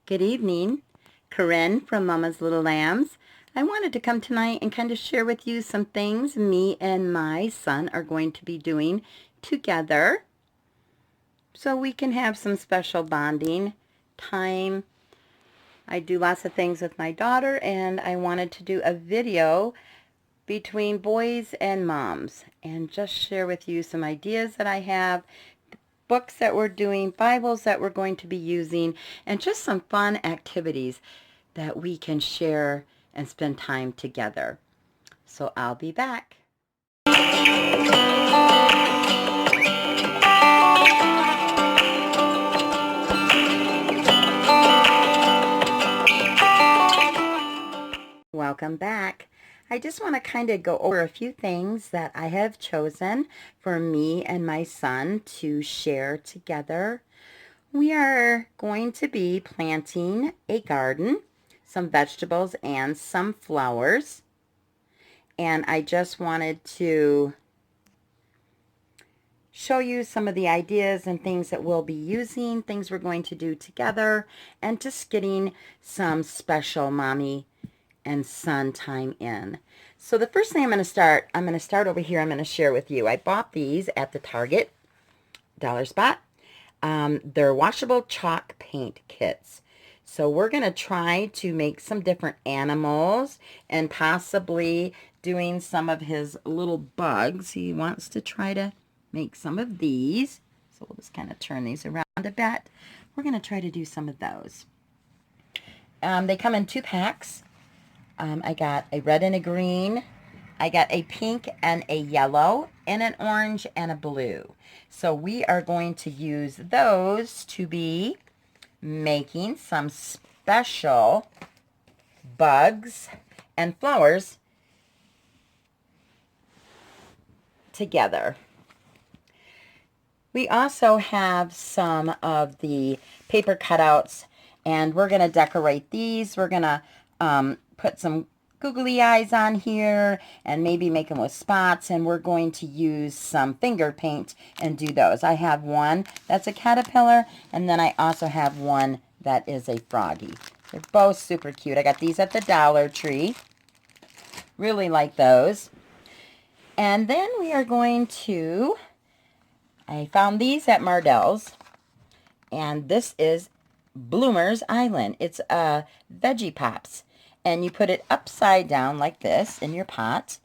Good evening. Corinne from Mama's Little Lambs. I wanted to come tonight and kind of share with you some things me and my son are going to be doing together so we can have some special bonding time. I do lots of things with my daughter, and I wanted to do a video between boys and moms and just share with you some ideas that I have, books that we're doing, Bibles that we're going to be using, and just some fun activities that we can share and spend time together. So I'll be back. Welcome back. I just want to kind of go over a few things that I have chosen for me and my son to share together. We are going to be planting a garden, some vegetables and some flowers. And I just wanted to show you some of the ideas and things that we'll be using, things we're going to do together, and just getting some special mommy and son time in. So the first thing I'm going to start over here. I'm going to share with you. I bought these at the Target Dollar Spot. They're washable chalk paint kits. So we're going to try to make some different animals and possibly doing some of his little bugs. He wants to try to make some of these. So we'll just kind of turn these around a bit. We're going to try to do some of those. They come in 2 packs. I got a red and a green. I got a pink and a yellow and an orange and a blue. So we are going to use those to be making some special bugs and flowers together. We also have some of the paper cutouts, and we're going to decorate these. We're going to put some googly eyes on here and maybe make them with spots, and we're going to use some finger paint and do those. I have one that's a caterpillar, and then I also have one that is a froggy. They're both super cute. I got these at the Dollar Tree. Really like those. And then we are going to, I found these at Mardell's, and this is Bloomer's Island. It's Veggie Pops. And you put it upside down like this in your pot,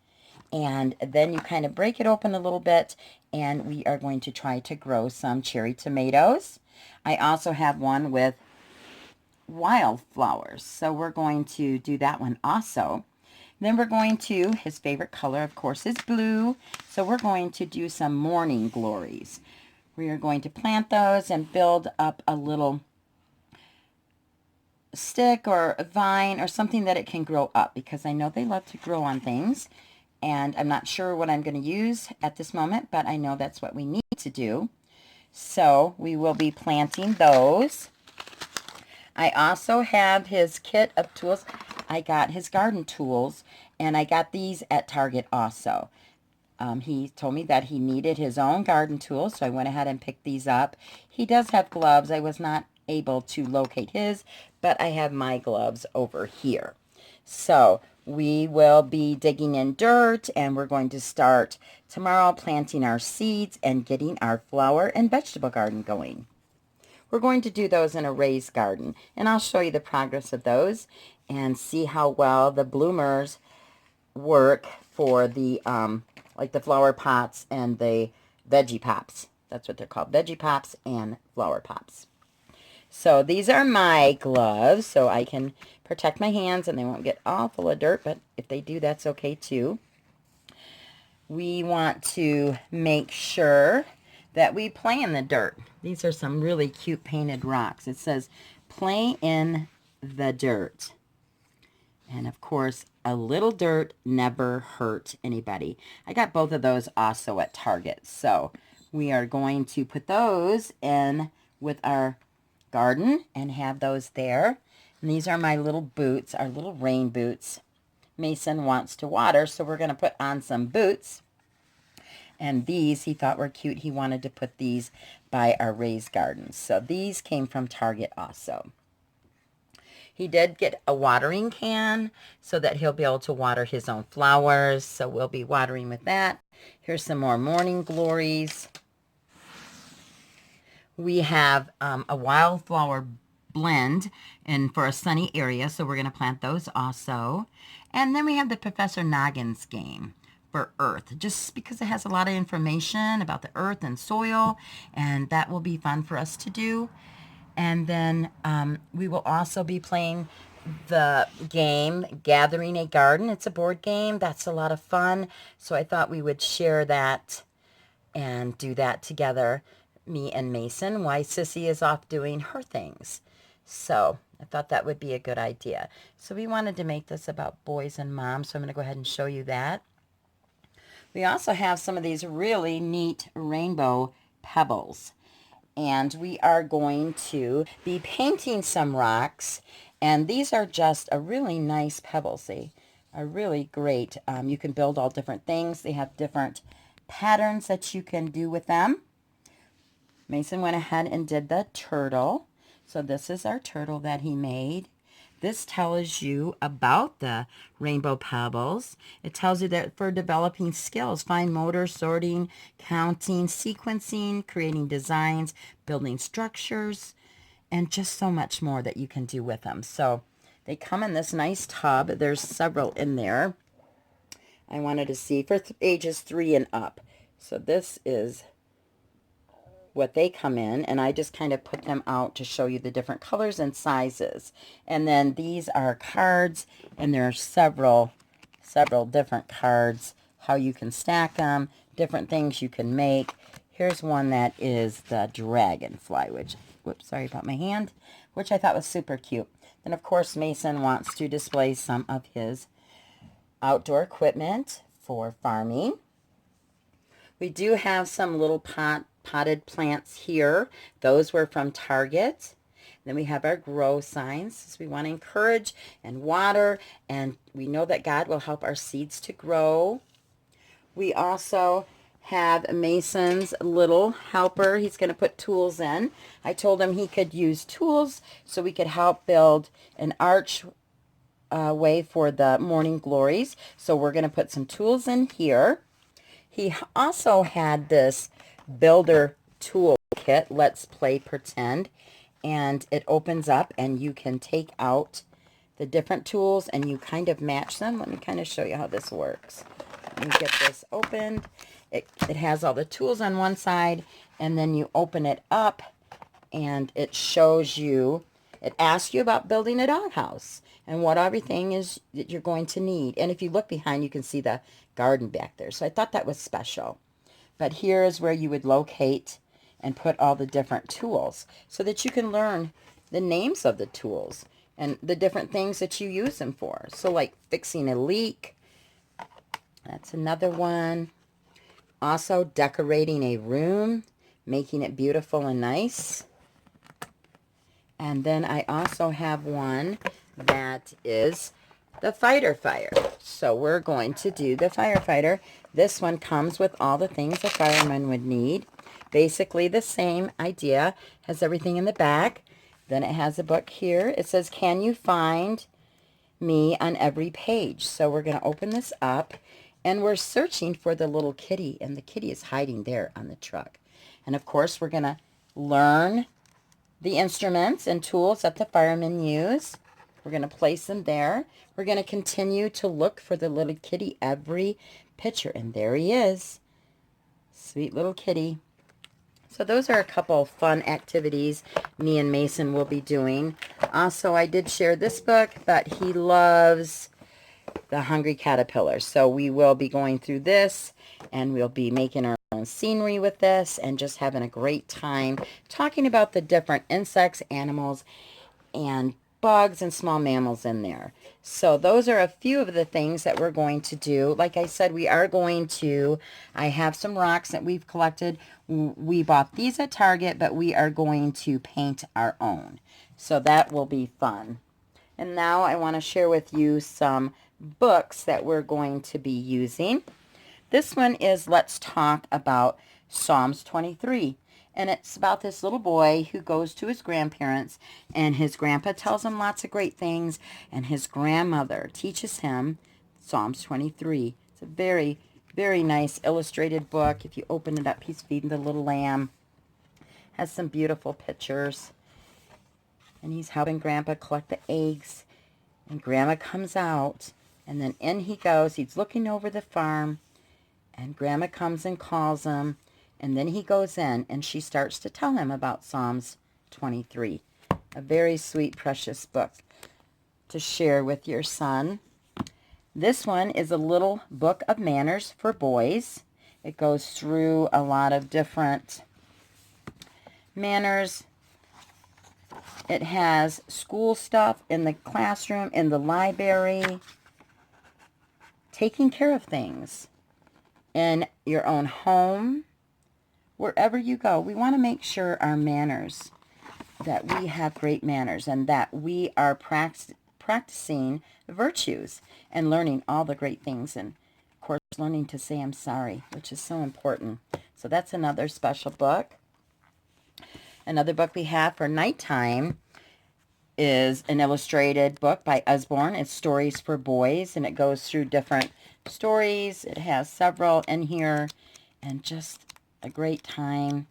and then you kind of break it open a little bit, and we are going to try to grow some cherry tomatoes. I also have one with wildflowers, so we're going to do that one also. Then we're going to, his favorite color, of course, is blue, so we're going to do some morning glories. We are going to plant those and build up a little stick or a vine or something that it can grow up, because I know they love to grow on things, and I'm not sure what I'm going to use at this moment, but I know that's what we need to do. So we will be planting those. I also have his kit of tools. I got his garden tools, and I got these at Target also. He told me that he needed his own garden tools, so I went ahead and picked these up. He does have gloves. I was not able to locate his, but I have my gloves over here. So we will be digging in dirt, and we're going to start tomorrow planting our seeds and getting our flower and vegetable garden going. We're going to do those in a raised garden, and I'll show you the progress of those and see how well the bloomers work for the like the flower pots and the veggie pops. That's what they're called, veggie pops and flower pops. So these are my gloves, so I can protect my hands and they won't get all full of dirt, but if they do, that's okay too. We want to make sure that we play in the dirt. These are some really cute painted rocks. It says, play in the dirt. And of course, a little dirt never hurt anybody. I got both of those also at Target. So we are going to put those in with our garden and have those there. And these are my little boots, our little rain boots. Mason wants to water, so we're going to put on some boots. And these he thought were cute. He wanted to put these by our raised gardens. So these came from Target also. He did get a watering can so that he'll be able to water his own flowers. So we'll be watering with that. Here's some more morning glories. We have a wildflower blend and for a sunny area, so we're going to plant those also. And then we have the Professor Noggins game for earth, just because it has a lot of information about the earth and soil, and that will be fun for us to do. And then we will also be playing the game Gathering a Garden. It's a board game. That's a lot of fun. So I thought we would share that and do that together, me and Mason, while Sissy is off doing her things. So I thought that would be a good idea. So we wanted to make this about boys and moms, so I'm going to go ahead and show you that. We also have some of these really neat rainbow pebbles. And we are going to be painting some rocks. And these are just a really nice pebbles. They are really great. You can build all different things. They have different patterns that you can do with them. Mason went ahead and did the turtle. So this is our turtle that he made. This tells you about the rainbow pebbles. It tells you that for developing skills, fine motor, sorting, counting, sequencing, creating designs, building structures, and just so much more that you can do with them. So they come in this nice tub. There's several in there. I wanted to see for ages 3 and up. So this is what they come in, and I just kind of put them out to show you the different colors and sizes. And then these are cards, and there are several different cards, how you can stack them, different things you can make. Here's one that is the dragonfly, which, whoops, sorry about my hand, which I thought was super cute. Then, of course, Mason wants to display some of his outdoor equipment for farming. We do have some little potted plants here. Those were from Target. Then we have our grow signs. So we want to encourage and water, and we know that God will help our seeds to grow. We also have Mason's little helper. He's going to put tools in. I told him he could use tools so we could help build an arch way for the morning glories. So we're going to put some tools in here. He also had this builder tool kit, Let's Play Pretend, and it opens up and you can take out the different tools and you kind of match them. Let me kind of show you how this works. Let me get this opened. It has all the tools on one side, and then you open it up and it shows you, it asks you about building a doghouse and what everything is that you're going to need. And if you look behind, you can see the garden back there. So I thought that was special. But here is where you would locate and put all the different tools so that you can learn the names of the tools and the different things that you use them for. So like fixing a leak, that's another one. Also decorating a room, making it beautiful and nice. And then I also have one that is the fighter fire. So we're going to do the firefighter. This one comes with all the things a fireman would need. Basically the same idea. Has everything in the back. Then it has a book here. It says, "Can you find me?" on every page. So we're going to open this up, and we're searching for the little kitty, and the kitty is hiding there on the truck. And of course we're going to learn the instruments and tools that the firemen use. We're going to place them there. We're going to continue to look for the little kitty every picture. And there he is. Sweet little kitty. So those are a couple of fun activities me and Mason will be doing. Also, I did share this book, but he loves The Hungry Caterpillar. So we will be going through this, and we'll be making our own scenery with this and just having a great time talking about the different insects, animals, and bugs and small mammals in there. So those are a few of the things that we're going to do. Like I said, we are going to, I have some rocks that we've collected. We bought these at Target, but we are going to paint our own. So that will be fun. And now I want to share with you some books that we're going to be using. This one is Let's Talk About Psalms 23. And it's about this little boy who goes to his grandparents, and his grandpa tells him lots of great things, and his grandmother teaches him Psalms 23. It's a very, very nice illustrated book. If you open it up, he's feeding the little lamb. Has some beautiful pictures. And he's helping Grandpa collect the eggs. And Grandma comes out, and then in he goes. He's looking over the farm, and Grandma comes and calls him. And then he goes in, and she starts to tell him about Psalms 23. A very sweet, precious book to share with your son. This one is a little book of manners for boys. It goes through a lot of different manners. It has school stuff in the classroom, in the library, taking care of things in your own home, wherever you go. We want to make sure our manners, that we have great manners, and that we are practicing virtues and learning all the great things, and of course learning to say I'm sorry, which is so important. So that's another special book. Another book we have for nighttime is an illustrated book by Usborne. It's Stories for Boys, and it goes through different stories. It has several in here, and just a great time,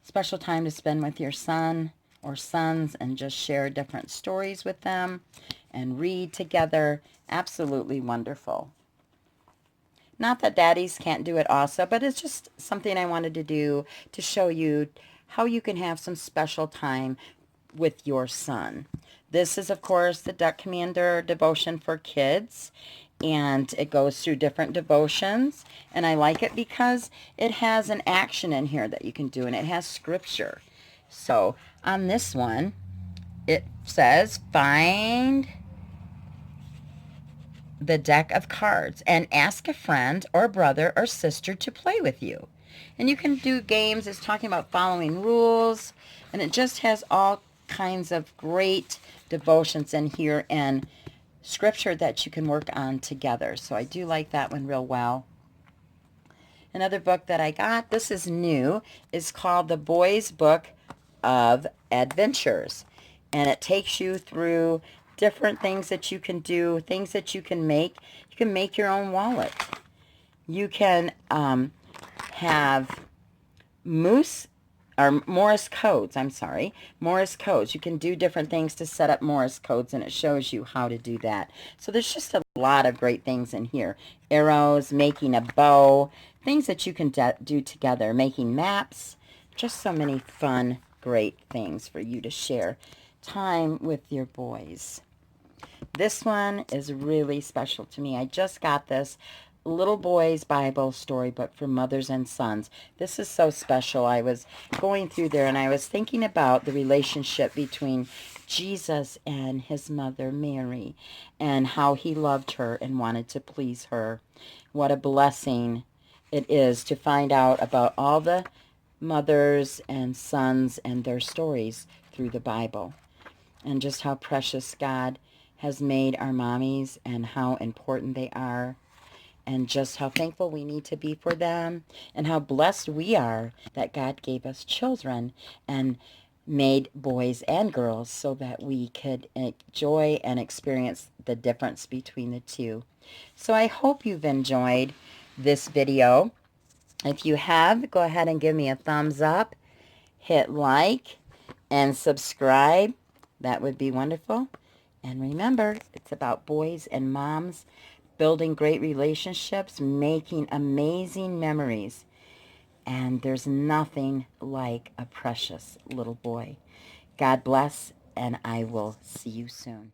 special time to spend with your son or sons and just share different stories with them and read together. Absolutely wonderful. Not that daddies can't do it also, but it's just something I wanted to do to show you how you can have some special time with your son. This is, of course, the Duck Commander devotion for kids, and it goes through different devotions, and I like it because it has an action in here that you can do, and it has scripture. So on this one, it says, find the deck of cards and ask a friend or brother or sister to play with you. And you can do games. It's talking about following rules, and it just has all kinds of great devotions in here and scripture that you can work on together. So I do like that one real well. Another book that I got, this is new, is called The Boys Book of Adventures. And it takes you through different things that you can do, things that you can make. You can make your own wallet. You can have Morse codes. Morse codes. You can do different things to set up Morse codes, and it shows you how to do that. So there's just a lot of great things in here. Arrows, making a bow, things that you can do together, making maps, just so many fun, great things for you to share time with your boys. This one is really special to me. I just got this Little Boys Bible storybook for mothers and sons. This is so special. I was going through there and I was thinking about the relationship between Jesus and his mother Mary and how he loved her and wanted to please her. What a blessing it is to find out about all the mothers and sons and their stories through the Bible, and just how precious God has made our mommies and how important they are, and just how thankful we need to be for them, and how blessed we are that God gave us children and made boys and girls so that we could enjoy and experience the difference between the two. So I hope you've enjoyed this video. If you have, go ahead and give me a thumbs up, hit like, and subscribe. That would be wonderful. And remember, it's about boys and moms building great relationships, making amazing memories. And there's nothing like a precious little boy. God bless, and I will see you soon.